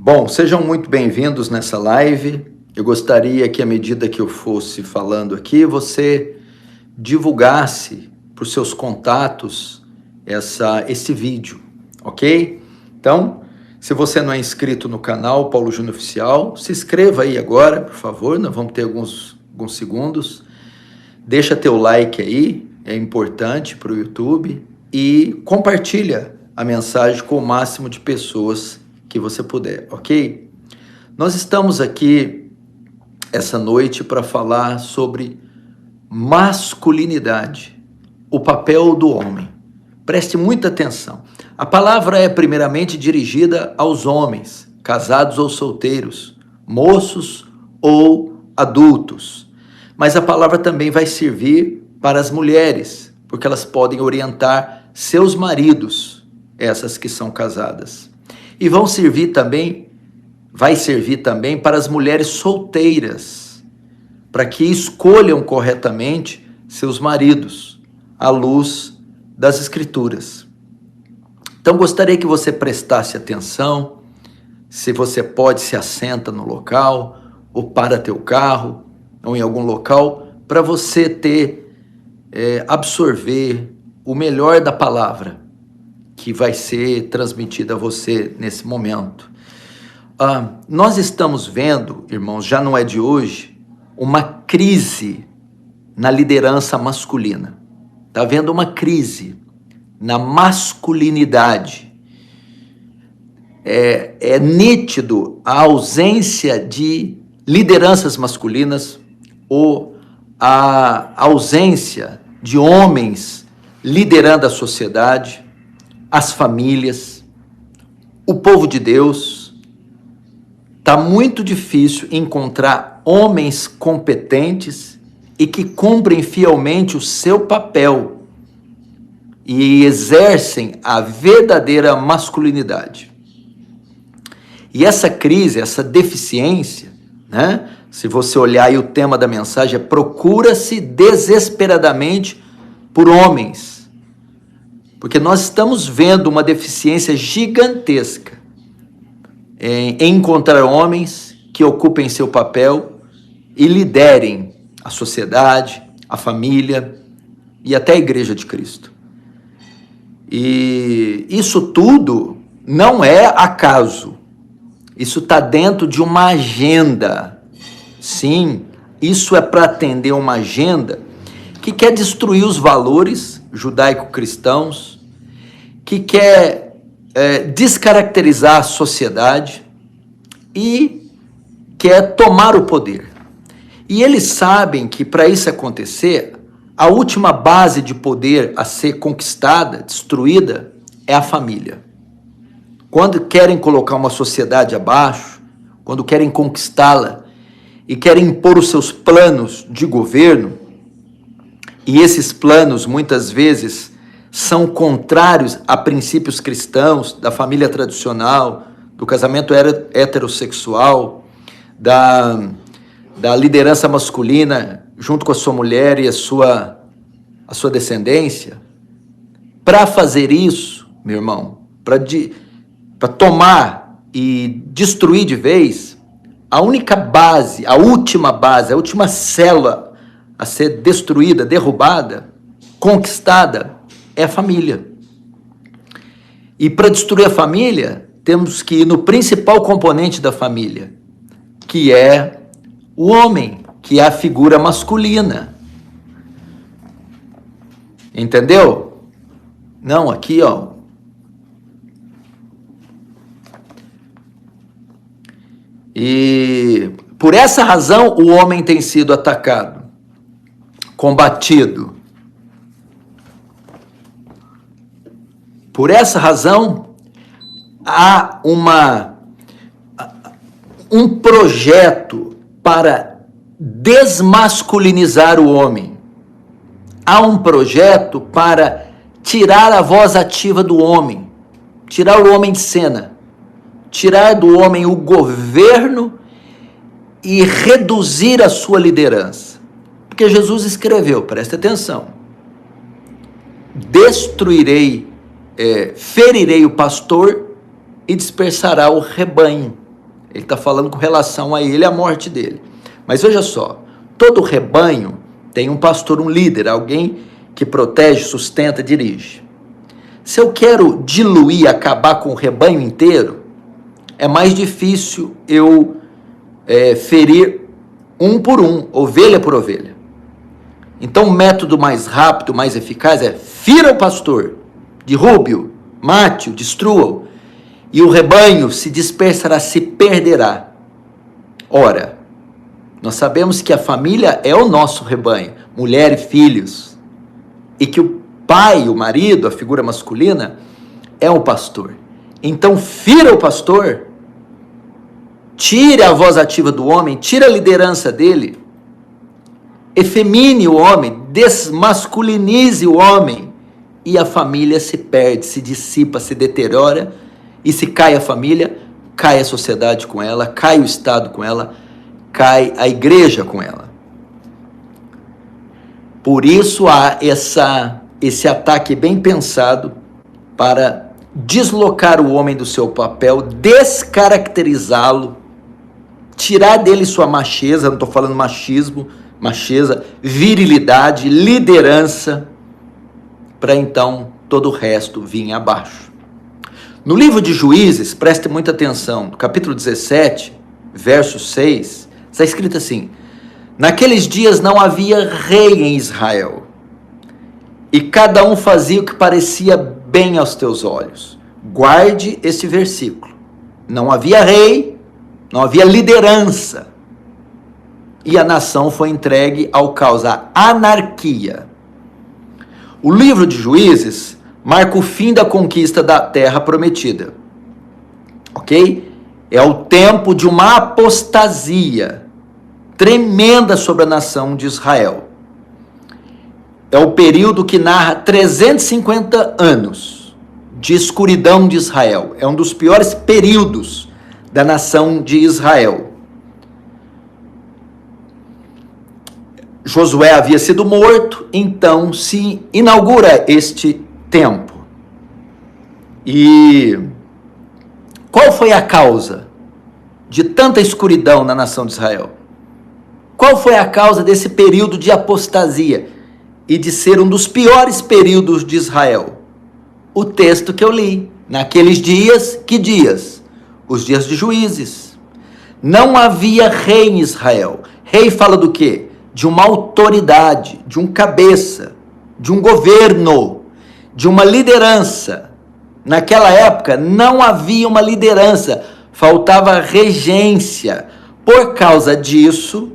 Bom, sejam muito bem-vindos nessa live. Eu gostaria que, à medida que eu fosse falando aqui, você divulgasse para os seus contatos esse vídeo, ok? Então, se você não é inscrito no canal Paulo Júnior Oficial, se inscreva aí agora, por favor. Nós vamos ter alguns segundos. Deixa teu like aí, é importante para o YouTube. E compartilha a mensagem com o máximo de pessoas que você puder, ok? Nós estamos aqui essa noite para falar sobre masculinidade, o papel do homem. Preste muita atenção. A palavra é primeiramente dirigida aos homens, casados ou solteiros, moços ou adultos. Mas a palavra também vai servir para as mulheres, porque elas podem orientar seus maridos, essas que são casadas. E vai servir também para as mulheres solteiras, para que escolham corretamente seus maridos, à luz das Escrituras. Então, gostaria que você prestasse atenção. Se você pode, se assenta no local, ou para teu carro, ou em algum local, para você absorver o melhor da palavra que vai ser transmitida a você nesse momento. Nós estamos vendo, irmãos, já não é de hoje, uma crise na liderança masculina. Está havendo uma crise na masculinidade. É nítido a ausência de lideranças masculinas ou a ausência de homens liderando a sociedade, as famílias, o povo de Deus. Está muito difícil encontrar homens competentes e que cumprem fielmente o seu papel e exercem a verdadeira masculinidade. E essa crise, essa deficiência, né? Se você olhar aí o tema da mensagem, procura-se desesperadamente por homens. Porque nós estamos vendo uma deficiência gigantesca em encontrar homens que ocupem seu papel e liderem a sociedade, a família e até a Igreja de Cristo. E isso tudo não é acaso. Isso está dentro de uma agenda. Sim, isso é para atender uma agenda que quer destruir os valores judaico-cristãos, que quer descaracterizar a sociedade e quer tomar o poder. E eles sabem que para isso acontecer, a última base de poder a ser conquistada, destruída, é a família. Quando querem colocar uma sociedade abaixo, quando querem conquistá-la e querem impor os seus planos de governo, e esses planos muitas vezes são contrários a princípios cristãos, da família tradicional, do casamento heterossexual, da liderança masculina junto com a sua mulher e a sua descendência. Para fazer isso, meu irmão, para tomar e destruir de vez, a única base, a última célula a ser destruída, derrubada, conquistada, é a família. E para destruir a família, temos que ir no principal componente da família, que é o homem, que é a figura masculina. Entendeu? Não, aqui, ó. E por essa razão o homem tem sido atacado, combatido. Por essa razão, há um projeto para desmasculinizar o homem. Há um projeto para tirar a voz ativa do homem, tirar o homem de cena, tirar do homem o governo e reduzir a sua liderança. Porque Jesus escreveu, preste atenção, ferirei o pastor e dispersará o rebanho. Ele está falando com relação a ele, a morte dele. Mas veja só, todo rebanho tem um pastor, um líder, alguém que protege, sustenta, dirige. Se eu quero diluir, acabar com o rebanho inteiro, é mais difícil eu ferir um por um, ovelha por ovelha. Então o método mais rápido, mais eficaz é: fira o pastor, derrube-o, mate-o, destrua-o, e o rebanho se dispersará, se perderá. Ora, nós sabemos que a família é o nosso rebanho, mulher e filhos, e que o pai, o marido, a figura masculina, é o pastor. Então fira o pastor, tire a voz ativa do homem, tire a liderança dele, efemine o homem, desmasculinize o homem, e a família se perde, se dissipa, se deteriora, e se cai a família, cai a sociedade com ela, cai o Estado com ela, cai a igreja com ela. Por isso há esse ataque bem pensado para deslocar o homem do seu papel, descaracterizá-lo, tirar dele sua macheza, não estou falando machismo, macheza, virilidade, liderança, para então todo o resto vir abaixo. No livro de Juízes, preste muita atenção, no capítulo 17, verso 6, está escrito assim: naqueles dias não havia rei em Israel, e cada um fazia o que parecia bem aos teus olhos. Guarde esse versículo. Não havia rei, não havia liderança, e a nação foi entregue ao caos, à anarquia. O livro de Juízes marca o fim da conquista da terra prometida, ok? É o tempo de uma apostasia tremenda sobre a nação de Israel. É o período que narra 350 anos de escuridão de Israel. É um dos piores períodos da nação de Israel. Josué havia sido morto, então se inaugura este tempo. E qual foi a causa de tanta escuridão na nação de Israel? Qual foi a causa desse período de apostasia e de ser um dos piores períodos de Israel? O texto que eu li. Naqueles dias, que dias? Os dias de Juízes. Não havia rei em Israel. Rei fala do quê? De uma autoridade, de um cabeça, de um governo, de uma liderança. Naquela época não havia uma liderança, faltava regência. Por causa disso,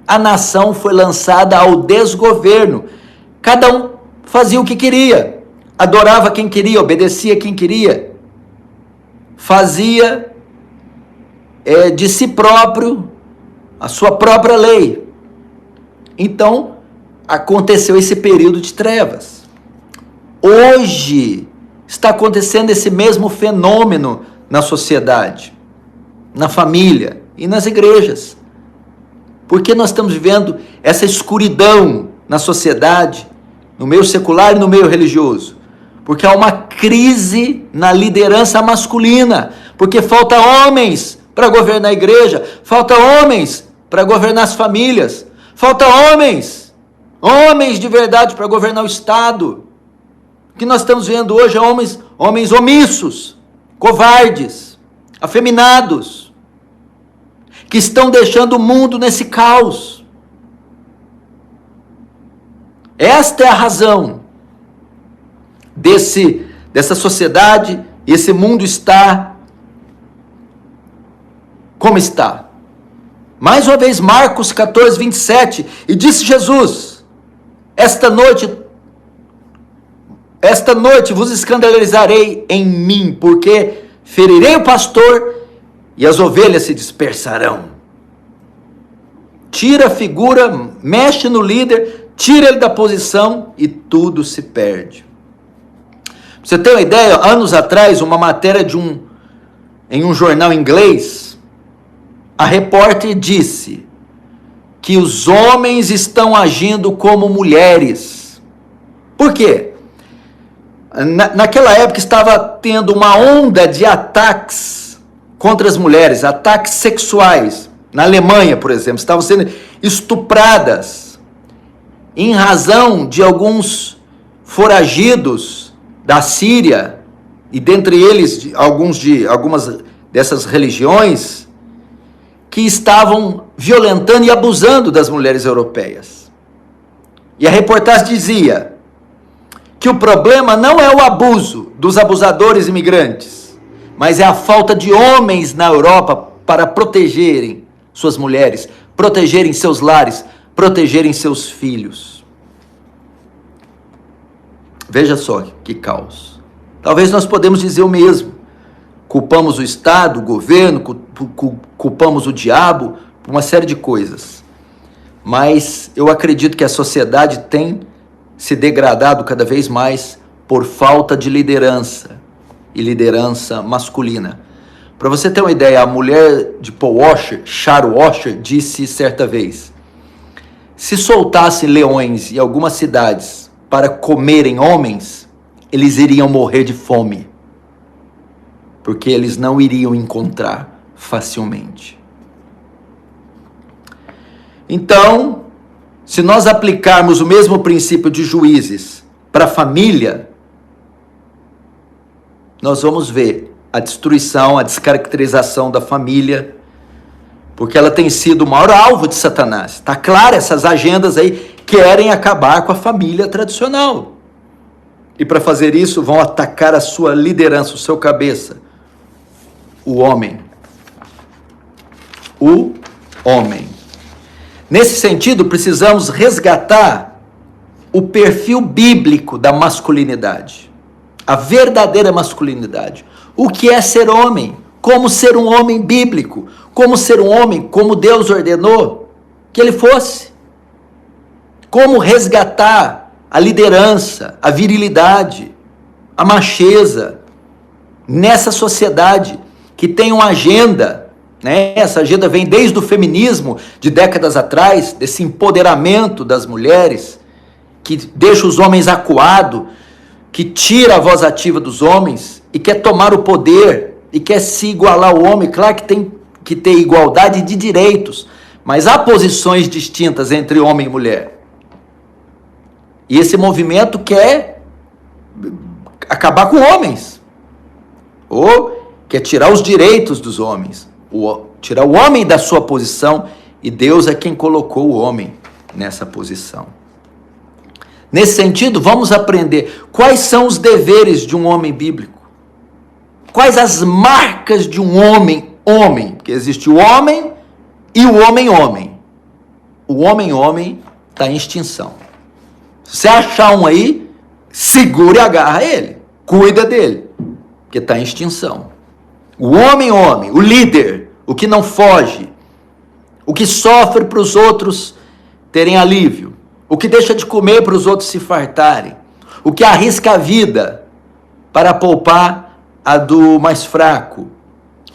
a nação foi lançada ao desgoverno. Cada um fazia o que queria, adorava quem queria, obedecia quem queria, fazia de si próprio a sua própria lei. Então, aconteceu esse período de trevas. Hoje, está acontecendo esse mesmo fenômeno na sociedade, na família e nas igrejas. Porque nós estamos vivendo essa escuridão na sociedade, no meio secular e no meio religioso? Porque há uma crise na liderança masculina, porque falta homens para governar a igreja, falta homens para governar as famílias, falta homens de verdade para governar o Estado. O que nós estamos vendo hoje é homens omissos, covardes, afeminados, que estão deixando o mundo nesse caos. Esta é a razão dessa sociedade, esse mundo está como está. Mais uma vez, Marcos 14, 27, e disse Jesus: esta noite vos escandalizarei em mim, porque ferirei o pastor e as ovelhas se dispersarão. Tira a figura, mexe no líder, tira ele da posição e tudo se perde. Pra você ter uma ideia, anos atrás, uma matéria em um jornal inglês, a repórter disse que os homens estão agindo como mulheres. Por quê? Naquela época estava tendo uma onda de ataques contra as mulheres, ataques sexuais. Na Alemanha, por exemplo, estavam sendo estupradas em razão de alguns foragidos da Síria, e dentre eles algumas dessas religiões, que estavam violentando e abusando das mulheres europeias. E a reportagem dizia que o problema não é o abuso dos abusadores imigrantes, mas é a falta de homens na Europa para protegerem suas mulheres, protegerem seus lares, protegerem seus filhos. Veja só que caos. Talvez nós podemos dizer o mesmo. Culpamos o Estado, o governo, culpamos o diabo por uma série de coisas. Mas eu acredito que a sociedade tem se degradado cada vez mais por falta de liderança, e liderança masculina. Para você ter uma ideia, a mulher de Paul Washer, Sharon Washer, disse certa vez: se soltassem leões em algumas cidades para comerem homens, eles iriam morrer de fome, porque eles não iriam encontrar facilmente. Então, se nós aplicarmos o mesmo princípio de Juízes para a família, nós vamos ver a destruição, a descaracterização da família, porque ela tem sido o maior alvo de Satanás. Está claro, essas agendas aí querem acabar com a família tradicional. E para fazer isso, vão atacar a sua liderança, o seu cabeça, o homem. O homem. Nesse sentido, precisamos resgatar o perfil bíblico da masculinidade. A verdadeira masculinidade. O que é ser homem? Como ser um homem bíblico? Como ser um homem como Deus ordenou que ele fosse? Como resgatar a liderança, a virilidade, a macheza nessa sociedade que tem uma agenda, né? Essa agenda vem desde o feminismo de décadas atrás, desse empoderamento das mulheres, que deixa os homens acuados, que tira a voz ativa dos homens e quer tomar o poder e quer se igualar ao homem. Claro que tem que ter igualdade de direitos, mas há posições distintas entre homem e mulher. E esse movimento quer acabar com homens, ou quer tirar os direitos dos homens, tirar o homem da sua posição, e Deus é quem colocou o homem nessa posição. Nesse sentido, vamos aprender quais são os deveres de um homem bíblico. Quais as marcas de um homem, porque existe o homem e o homem. O homem está em extinção. Se você achar um aí, segure e agarra ele, cuida dele, porque está em extinção. O homem, o líder, o que não foge, o que sofre para os outros terem alívio, o que deixa de comer para os outros se fartarem, o que arrisca a vida para poupar a do mais fraco,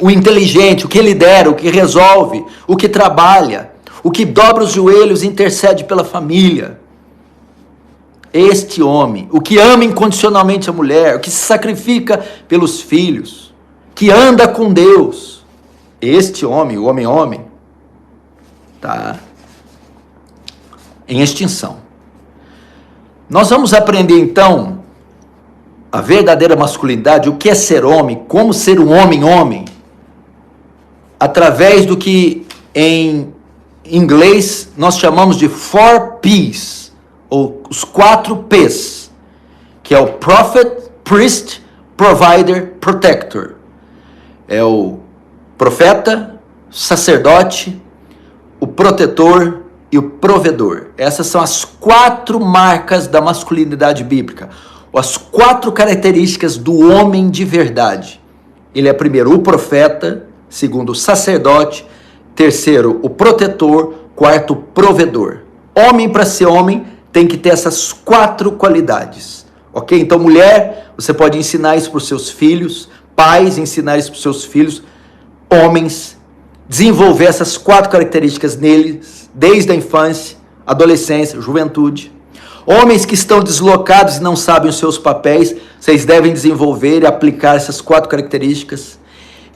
o inteligente, o que lidera, o que resolve, o que trabalha, o que dobra os joelhos e intercede pela família. Este homem, o que ama incondicionalmente a mulher, o que se sacrifica pelos filhos, que anda com Deus, este homem, o homem, está em extinção. Nós vamos aprender então a verdadeira masculinidade, o que é ser homem, como ser um homem, através do que em inglês nós chamamos de 4 P's, ou os 4 P's, que é o Prophet, Priest, Provider, Protector. É o profeta, sacerdote, o protetor e o provedor. Essas são as 4 marcas da masculinidade bíblica, ou as 4 características do homem de verdade. Ele é primeiro o profeta, segundo o sacerdote, terceiro o protetor, quarto o provedor. Homem, para ser homem, tem que ter essas 4 qualidades, ok? Então, mulher, você pode ensinar isso para os seus filhos, pais, ensinar isso para os seus filhos, homens, desenvolver essas 4 características neles, desde a infância, adolescência, juventude. Homens que estão deslocados e não sabem os seus papéis, vocês devem desenvolver e aplicar essas 4 características.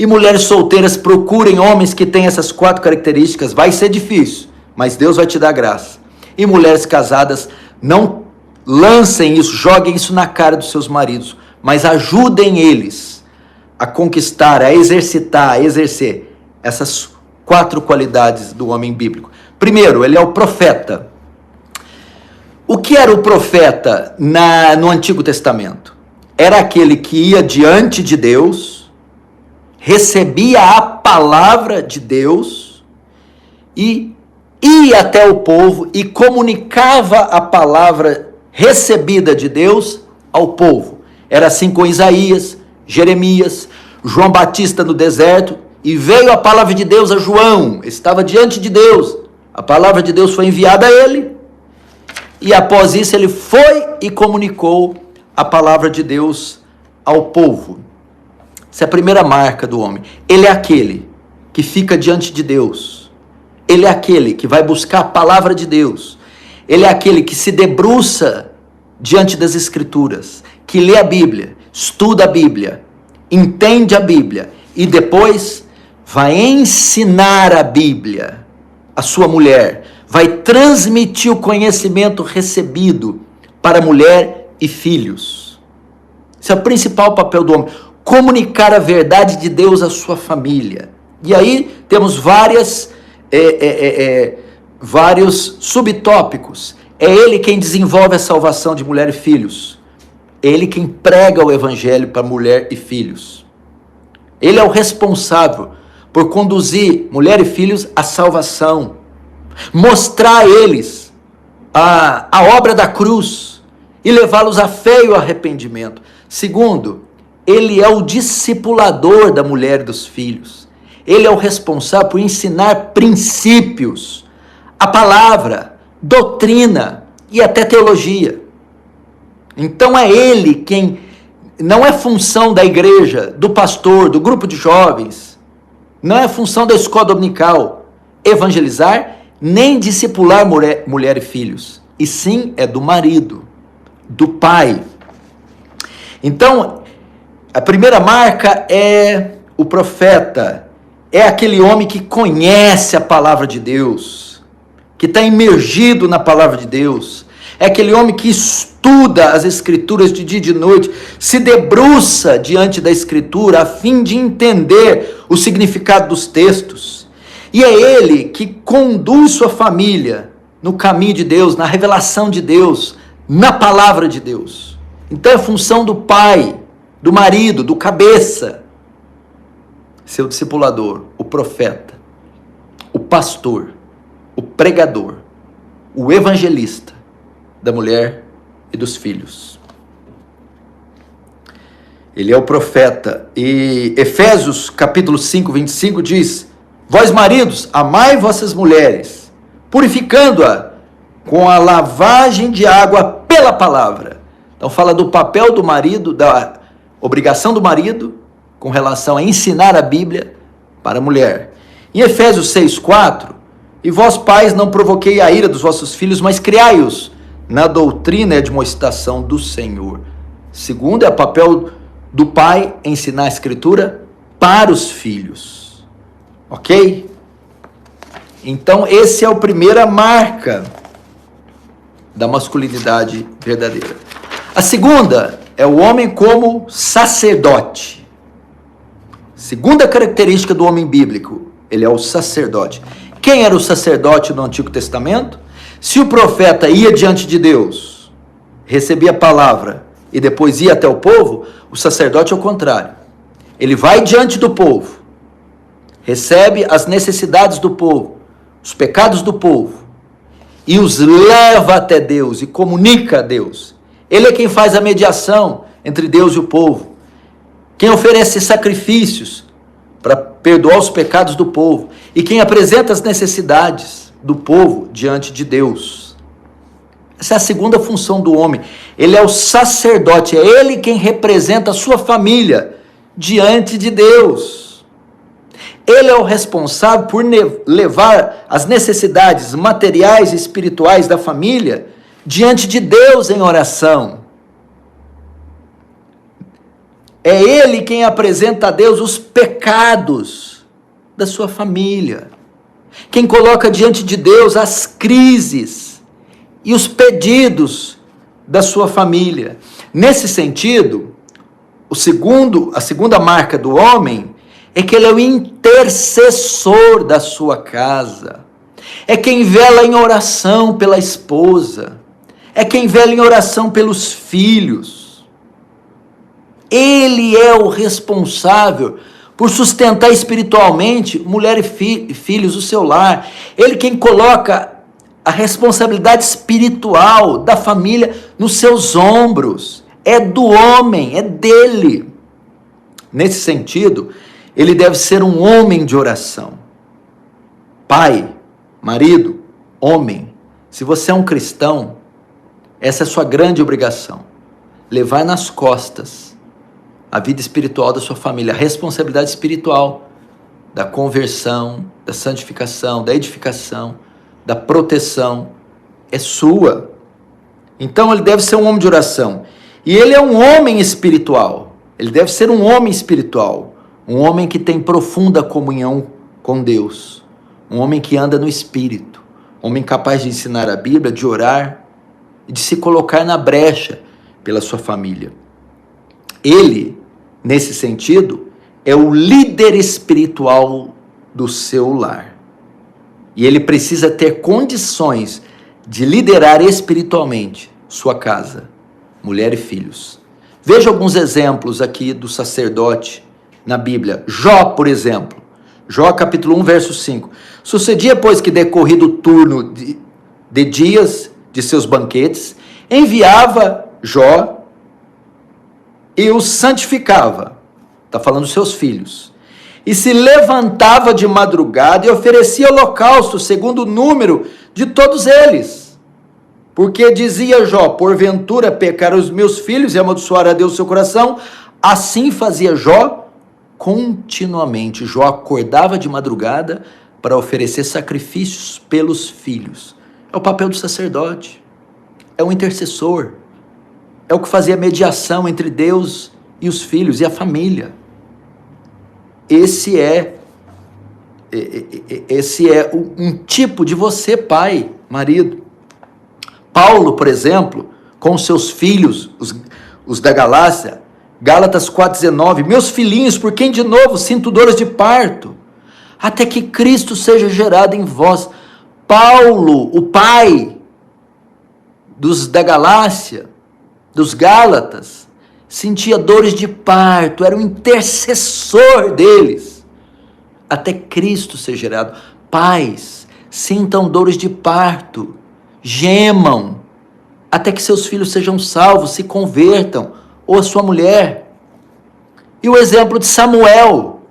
E mulheres solteiras, procurem homens que têm essas 4 características. Vai ser difícil, mas Deus vai te dar graça. E mulheres casadas, não lancem isso, joguem isso na cara dos seus maridos, mas ajudem eles a conquistar, a exercitar, a exercer essas 4 qualidades do homem bíblico. Primeiro, ele é o profeta. O que era o profeta no Antigo Testamento? Era aquele que ia diante de Deus, recebia a palavra de Deus e ia até o povo e comunicava a palavra recebida de Deus ao povo. Era assim com Isaías, Jeremias, João Batista no deserto, e veio a palavra de Deus a João, estava diante de Deus, a palavra de Deus foi enviada a ele, e após isso ele foi e comunicou a palavra de Deus ao povo. Essa é a primeira marca do homem. Ele é aquele que fica diante de Deus, ele é aquele que vai buscar a palavra de Deus, ele é aquele que se debruça diante das Escrituras, que lê a Bíblia, estuda a Bíblia, entende a Bíblia e depois vai ensinar a Bíblia à sua mulher, vai transmitir o conhecimento recebido para a mulher e filhos. Esse é o principal papel do homem, comunicar a verdade de Deus à sua família. E aí temos vários subtópicos. É ele quem desenvolve a salvação de mulher e filhos. É ele quem prega o evangelho para mulher e filhos. Ele é o responsável por conduzir mulher e filhos à salvação. Mostrar a eles a obra da cruz e levá-los a fé e o arrependimento. Segundo, ele é o discipulador da mulher e dos filhos. Ele é o responsável por ensinar princípios, a palavra, doutrina e até teologia. Então é ele quem, não é função da igreja, do pastor, do grupo de jovens, não é função da escola dominical evangelizar, nem discipular mulher e filhos, e sim é do marido, do pai. Então, a primeira marca é o profeta, é aquele homem que conhece a palavra de Deus, que está imergido na palavra de Deus, é aquele homem que estuda as Escrituras de dia e de noite, se debruça diante da Escritura a fim de entender o significado dos textos. E é ele que conduz sua família no caminho de Deus, na revelação de Deus, na palavra de Deus. Então é função do pai, do marido, do cabeça, seu discipulador, o profeta, o pastor, o pregador, o evangelista da mulher e dos filhos. Ele é o profeta. E Efésios capítulo 5, 25 diz: vós maridos, amai vossas mulheres, purificando-a com a lavagem de água pela palavra. Então fala do papel do marido, da obrigação do marido com relação a ensinar a Bíblia para a mulher. Em Efésios 6, 4, e vós pais não provoquei a ira dos vossos filhos, mas criai-os na doutrina e admoestação do Senhor. Segundo, é o papel do pai ensinar a Escritura para os filhos. Ok? Então, essa é a primeira marca da masculinidade verdadeira. A segunda é o homem como sacerdote. Segunda característica do homem bíblico, ele é o sacerdote. Quem era o sacerdote no Antigo Testamento? Se o profeta ia diante de Deus, recebia a palavra e depois ia até o povo, o sacerdote é o contrário. Ele vai diante do povo, recebe as necessidades do povo, os pecados do povo, e os leva até Deus e comunica a Deus. Ele é quem faz a mediação entre Deus e o povo, quem oferece sacrifícios para perdoar os pecados do povo, e quem apresenta as necessidades do povo diante de Deus. Essa é a segunda função do homem. Ele é o sacerdote, é ele quem representa a sua família diante de Deus. Ele é o responsável por levar as necessidades materiais e espirituais da família diante de Deus em oração. É ele quem apresenta a Deus os pecados da sua família. Quem coloca diante de Deus as crises e os pedidos da sua família. Nesse sentido, a segunda marca do homem é que ele é o intercessor da sua casa. É quem vela em oração pela esposa. É quem vela em oração pelos filhos. Ele é o responsável por sustentar espiritualmente mulher e filhos, o seu lar. Ele quem coloca a responsabilidade espiritual da família nos seus ombros. É do homem, é dele. Nesse sentido, ele deve ser um homem de oração. Pai, marido, homem, se você é um cristão, essa é a sua grande obrigação. Levar nas costas a vida espiritual da sua família, a responsabilidade espiritual da conversão, da santificação, da edificação, da proteção, é sua. Então ele deve ser um homem de oração. E ele é um homem espiritual. Ele deve ser um homem espiritual. Um homem que tem profunda comunhão com Deus. Um homem que anda no Espírito. Um homem capaz de ensinar a Bíblia, de orar e de se colocar na brecha pela sua família. Ele, nesse sentido, é o líder espiritual do seu lar. E ele precisa ter condições de liderar espiritualmente sua casa, mulher e filhos. Veja alguns exemplos aqui do sacerdote na Bíblia. Jó, por exemplo. Jó, capítulo 1, verso 5. Sucedia, pois, que decorrido o turno de dias de seus banquetes, enviava Jó e os santificava, está falando dos seus filhos, e se levantava de madrugada e oferecia holocausto segundo o número de todos eles, porque dizia Jó, porventura pecaram os meus filhos e amaldiçoar a Deus seu coração. Assim fazia Jó continuamente. Jó acordava de madrugada para oferecer sacrifícios pelos filhos. É o papel do sacerdote, é o intercessor, é o que fazia mediação entre Deus e os filhos e a família. Esse é um tipo de você, pai, marido. Paulo, por exemplo, com seus filhos, os da Galácia, Gálatas 4,19, meus filhinhos, por quem de novo sinto dores de parto, até que Cristo seja gerado em vós. Paulo, o pai dos da Galácia, dos Gálatas, sentia dores de parto, era um intercessor deles, até Cristo ser gerado. Pais, sintam dores de parto, gemam, até que seus filhos sejam salvos, se convertam, ou a sua mulher. E o exemplo de Samuel,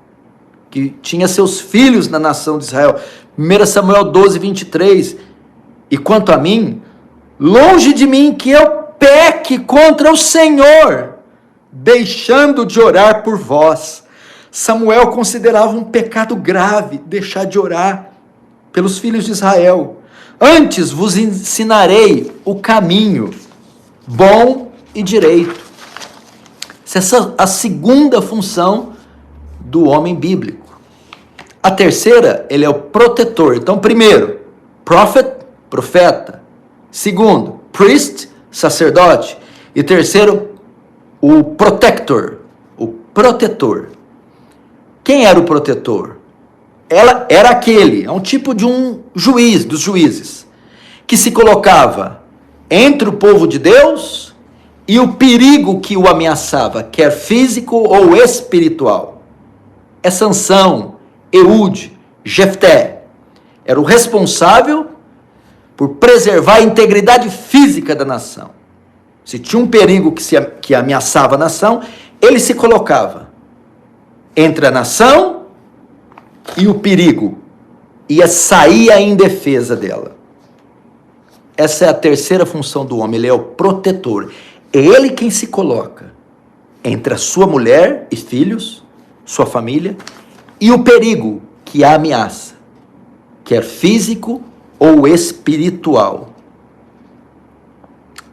que tinha seus filhos na nação de Israel, 1 Samuel 12, 23, e quanto a mim, longe de mim que eu peque contra o Senhor, deixando de orar por vós. Samuel considerava um pecado grave deixar de orar pelos filhos de Israel. Antes vos ensinarei o caminho bom e direito. Essa é a segunda função do homem bíblico. A terceira, ele é o protetor. Então, primeiro, prophet, profeta. Segundo, priest, sacerdote. E terceiro, o protector, o protetor. Quem era o protetor? Ela era aquele, é um tipo de um juiz, dos juízes, que se colocava entre o povo de Deus e o perigo que o ameaçava, quer físico ou espiritual. É Sansão, Eude, Jefté. Era o responsável por preservar a integridade física da nação. Se tinha um perigo que ameaçava a nação, ele se colocava entre a nação e o perigo, e saía em defesa dela. Essa é a terceira função do homem, ele é o protetor. É ele quem se coloca entre a sua mulher e filhos, sua família, e o perigo que a ameaça, quer físico ou espiritual.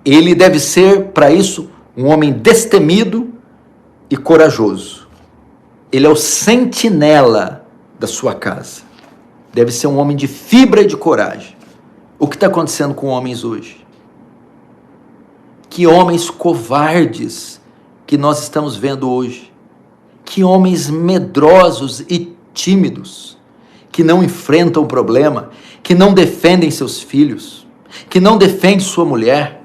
Ele deve ser, para isso, um homem destemido e corajoso. Ele é o sentinela da sua casa. Deve ser um homem de fibra e de coragem. O que está acontecendo com homens hoje? Que homens covardes que nós estamos vendo hoje. Que homens medrosos e tímidos, que não enfrentam o problema, que não defendem seus filhos, que não defendem sua mulher,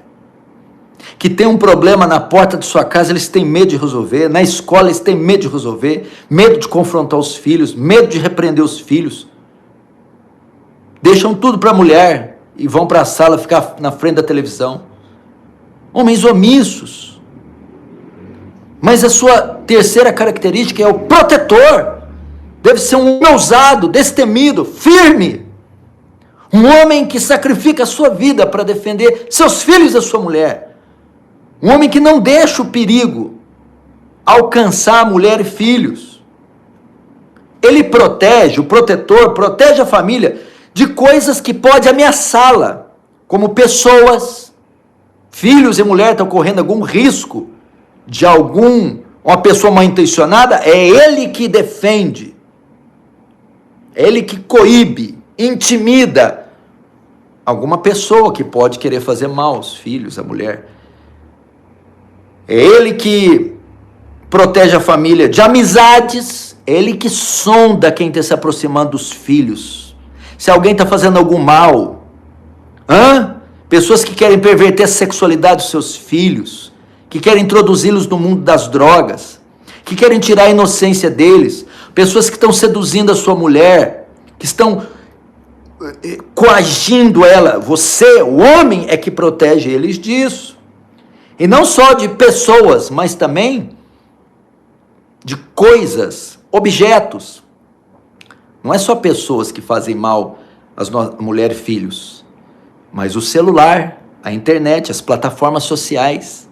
que tem um problema na porta de sua casa, eles têm medo de resolver, na escola eles têm medo de resolver, medo de confrontar os filhos, medo de repreender os filhos. Deixam tudo para a mulher e vão para a sala ficar na frente da televisão. Homens omissos. Mas a sua terceira característica é o protetor. Deve ser um homem ousado, destemido, firme. Um homem que sacrifica a sua vida para defender seus filhos e a sua mulher. Um homem que não deixa o perigo alcançar a mulher e filhos. Ele protege, o protetor protege a família de coisas que pode ameaçá-la, como pessoas, filhos e mulher estão correndo algum risco de uma pessoa mal intencionada, é ele que defende, é ele que coíbe, intimida alguma pessoa que pode querer fazer mal aos filhos, à mulher. É ele que protege a família de amizades, é ele que sonda quem está se aproximando dos filhos. Se alguém está fazendo algum mal, pessoas que querem perverter a sexualidade dos seus filhos, que querem introduzi-los no mundo das drogas, que querem tirar a inocência deles, pessoas que estão seduzindo a sua mulher, que estão coagindo ela. Você, o homem, é que protege eles disso. E não só de pessoas, mas também de coisas, objetos. Não é só pessoas que fazem mal às mulheres e filhos, mas o celular, a internet, as plataformas sociais.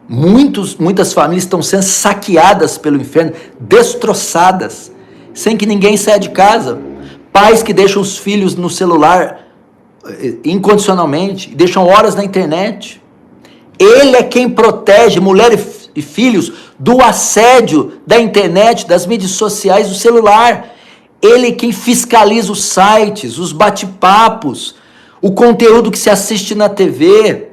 Muitas famílias estão sendo saqueadas pelo inferno, destroçadas, sem que ninguém saia de casa. Pais que deixam os filhos no celular incondicionalmente, deixam horas na internet. Ele é quem protege mulheres e filhos do assédio da internet, das mídias sociais, do celular. Ele é quem fiscaliza os sites, os bate-papos, o conteúdo que se assiste na TV,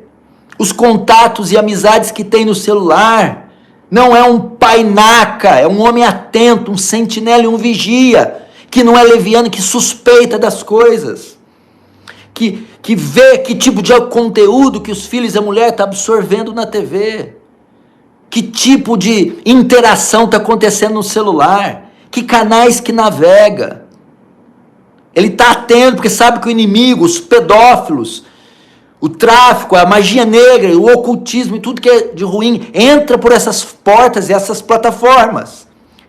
os contatos e amizades que tem no celular. Não é um painaca, é um homem atento, um sentinela e um vigia, que não é leviano, que suspeita das coisas, que vê que tipo de conteúdo que os filhos e a mulher estão absorvendo na TV, que tipo de interação está acontecendo no celular, que canais que navega. Ele está atento porque sabe que o inimigo, os pedófilos, o tráfico, a magia negra, o ocultismo e tudo que é de ruim entra por essas portas e essas plataformas.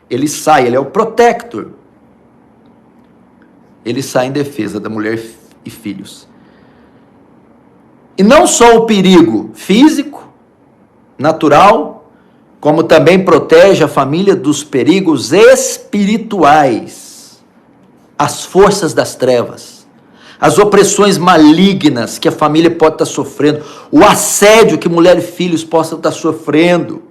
Ele sai, ele é o protector. Ele sai em defesa da mulher e filhos. E não só o perigo físico, natural, como também protege a família dos perigos espirituais, as forças das trevas, as opressões malignas que a família pode estar sofrendo, o assédio que mulher e filhos possam estar sofrendo,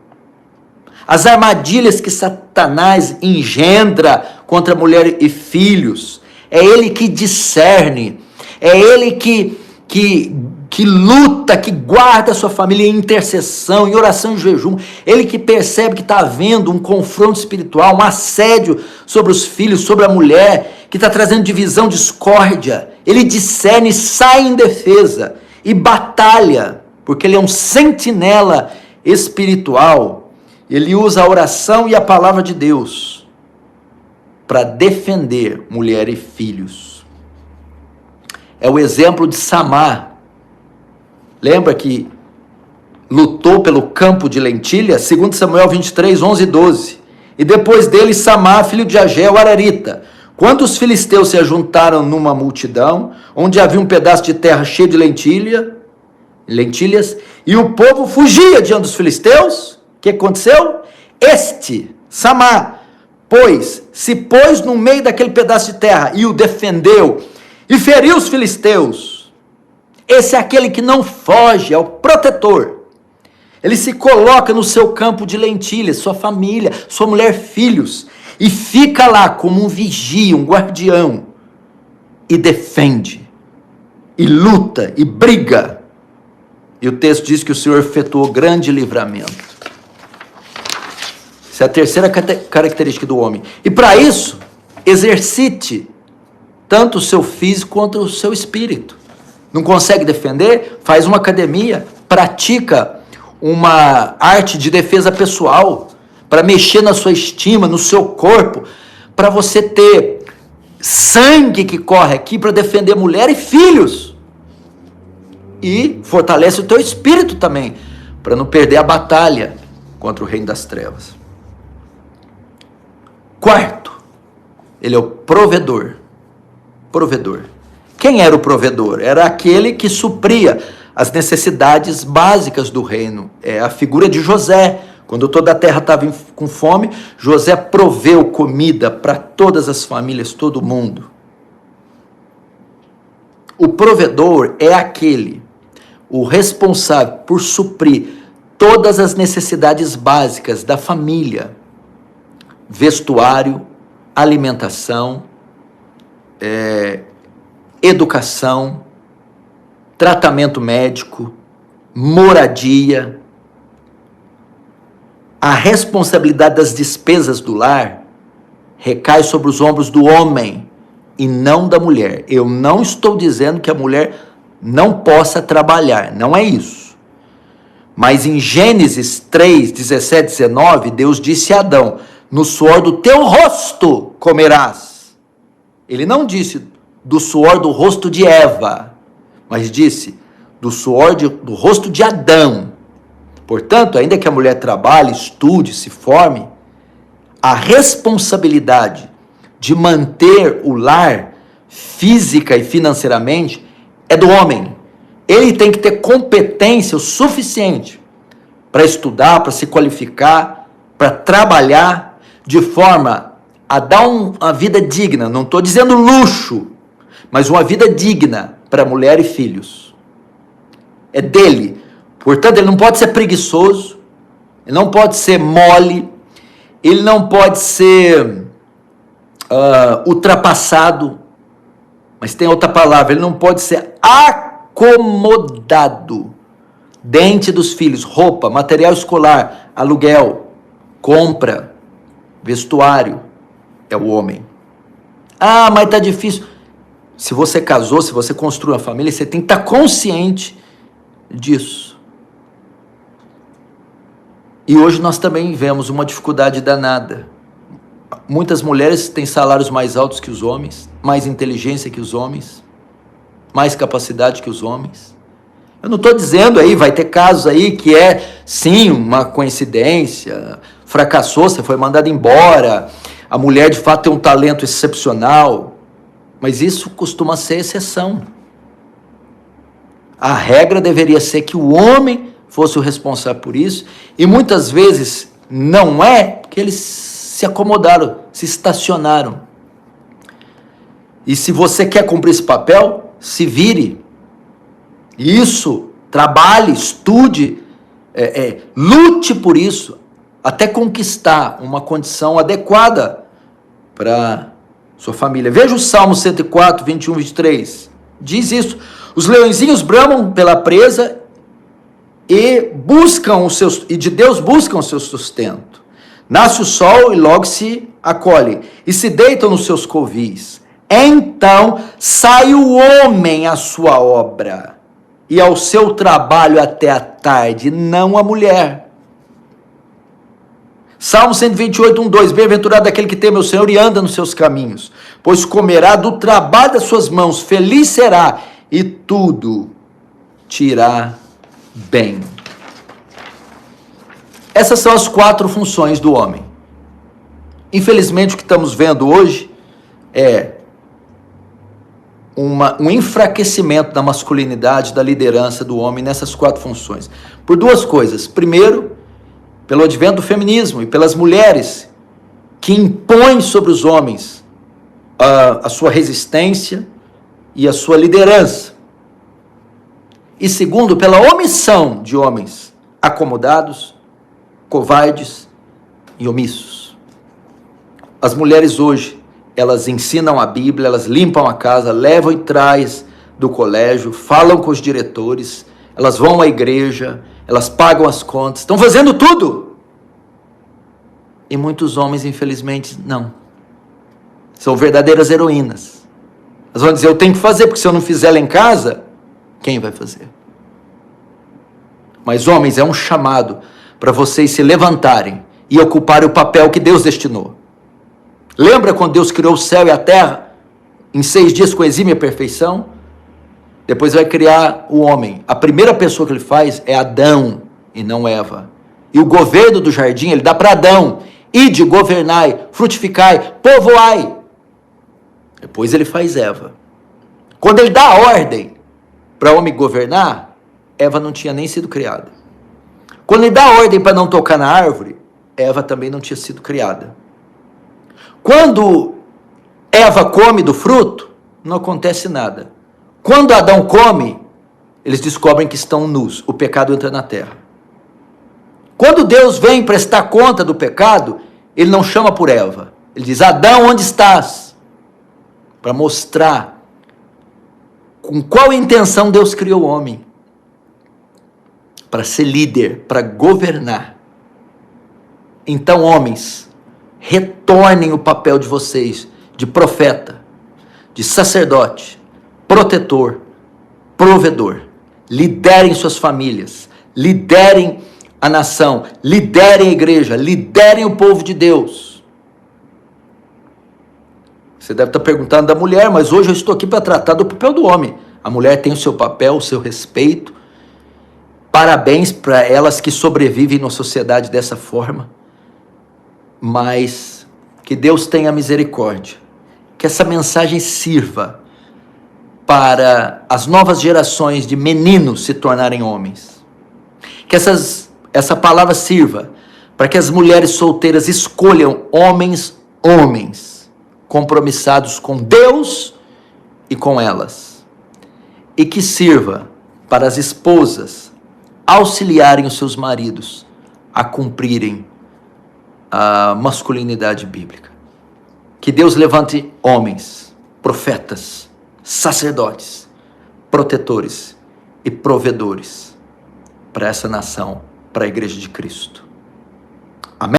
as armadilhas que Satanás engendra contra mulher e filhos. É ele que discerne, é ele que luta, que guarda a sua família em intercessão, em oração e jejum. Ele que percebe que está havendo um confronto espiritual, um assédio sobre os filhos, sobre a mulher, que está trazendo divisão, discórdia. Ele discerne, sai em defesa e batalha, porque ele é um sentinela espiritual. Ele usa a oração e a palavra de Deus para defender mulher e filhos. É o exemplo de Samar. Lembra que lutou pelo campo de lentilha? 2 Samuel 23, 11 e 12. E depois dele, Samar, filho de Ageu, ararita. Quando os filisteus se ajuntaram numa multidão, onde havia um pedaço de terra cheio de lentilhas, e o povo fugia diante dos filisteus, o que aconteceu? Samar, se pôs no meio daquele pedaço de terra e o defendeu, e feriu os filisteus. Esse é aquele que não foge, é o protetor. Ele se coloca no seu campo de lentilhas, sua família, sua mulher, filhos, e fica lá como um vigia, um guardião, e defende, e luta, e briga. E o texto diz que o Senhor efetuou grande livramento. Essa é a terceira característica do homem. E para isso, exercite tanto o seu físico quanto o seu espírito. Não consegue defender? Faz uma academia, pratica uma arte de defesa pessoal, para mexer na sua estima, no seu corpo, para você ter sangue que corre aqui para defender mulher e filhos. E fortalece o teu espírito também, para não perder a batalha contra o reino das trevas. Quarto, ele é o provedor. Provedor. Quem era o provedor? Era aquele que supria as necessidades básicas do reino. É a figura de José. Quando toda a terra estava com fome, José proveu comida para todas as famílias, todo mundo. O provedor é aquele, o responsável por suprir todas as necessidades básicas da família. Vestuário, alimentação, educação, tratamento médico, moradia. A responsabilidade das despesas do lar recai sobre os ombros do homem e não da mulher. Eu não estou dizendo que a mulher não possa trabalhar, não é isso. Mas em Gênesis 3, 17, 19, Deus disse a Adão: no suor do teu rosto comerás. Ele não disse do suor do rosto de Eva, mas disse do suor do rosto de Adão. Portanto, ainda que a mulher trabalhe, estude, se forme, a responsabilidade de manter o lar física e financeiramente é do homem. Ele tem que ter competência o suficiente para estudar, para se qualificar, para trabalhar de forma a dar uma vida digna. Não estou dizendo luxo, mas uma vida digna para mulher e filhos. É dele. Portanto, ele não pode ser preguiçoso, ele não pode ser mole, ele não pode ser ultrapassado, mas tem outra palavra, ele não pode ser acomodado. Dente dos filhos, roupa, material escolar, aluguel, compra, vestuário, é o homem. Ah, mas está difícil. Se você casou, se você construiu uma família, você tem que estar consciente disso. E hoje nós também vemos uma dificuldade danada. Muitas mulheres têm salários mais altos que os homens, mais inteligência que os homens, mais capacidade que os homens. Eu não estou dizendo aí, vai ter casos aí que é, sim, uma coincidência, fracassou, você foi mandado embora, a mulher de fato tem um talento excepcional, mas isso costuma ser exceção. A regra deveria ser que o homem fosse o responsável por isso, e muitas vezes não é, porque eles se acomodaram, se estacionaram. E se você quer cumprir esse papel, se vire. Isso, trabalhe, estude, lute por isso, até conquistar uma condição adequada para sua família. Veja o Salmo 104, 21, 23. Diz isso: os leõezinhos bramam pela presa e de Deus buscam o seu sustento. Nasce o sol e logo se acolhe, e se deitam nos seus covis. Então sai o homem à sua obra, e ao seu trabalho até a tarde, não a mulher. Salmo 128, 1, 2. Bem-aventurado aquele que teme o Senhor e anda nos seus caminhos, pois comerá do trabalho das suas mãos, feliz será, e tudo te irá bem. Essas são as 4 funções do homem. Infelizmente, o que estamos vendo hoje é um enfraquecimento da masculinidade, da liderança do homem nessas 4 funções. Por 2 coisas. Primeiro, pelo advento do feminismo e pelas mulheres que impõem sobre os homens a sua resistência e a sua liderança. E segundo, pela omissão de homens acomodados, covardes e omissos. As mulheres hoje, elas ensinam a Bíblia, elas limpam a casa, levam e trazem do colégio, falam com os diretores, elas vão à igreja, elas pagam as contas, estão fazendo tudo. E muitos homens, infelizmente, não. São verdadeiras heroínas. Elas vão dizer, eu tenho que fazer, porque se eu não fizer lá em casa, quem vai fazer? Mas homens, é um chamado para vocês se levantarem e ocuparem o papel que Deus destinou. Lembra quando Deus criou o céu e a terra em 6 dias com exímia perfeição? Depois vai criar o homem. A primeira pessoa que ele faz é Adão e não Eva. E o governo do jardim ele dá para Adão. Ide, governai, frutificai, povoai. Depois ele faz Eva. Quando ele dá a ordem para o homem governar, Eva não tinha nem sido criada. Quando ele dá a ordem para não tocar na árvore, Eva também não tinha sido criada. Quando Eva come do fruto, não acontece nada. Quando Adão come, eles descobrem que estão nus. O pecado entra na terra. Quando Deus vem prestar conta do pecado, ele não chama por Eva. Ele diz, Adão, onde estás? Para mostrar com qual intenção Deus criou o homem. Para ser líder, para governar. Então, homens, retornem o papel de vocês, de profeta, de sacerdote, protetor, provedor. Liderem suas famílias, liderem a nação, liderem a igreja, liderem o povo de Deus. Você deve estar perguntando da mulher, mas hoje eu estou aqui para tratar do papel do homem. A mulher tem o seu papel, o seu respeito. Parabéns para elas que sobrevivem na sociedade dessa forma. Mas que Deus tenha misericórdia. Que essa mensagem sirva para as novas gerações de meninos se tornarem homens. Que essa palavra sirva para que as mulheres solteiras escolham homens, compromissados com Deus e com elas. E que sirva para as esposas auxiliarem os seus maridos a cumprirem a masculinidade bíblica. Que Deus levante homens, profetas, sacerdotes, protetores e provedores para essa nação, para a igreja de Cristo.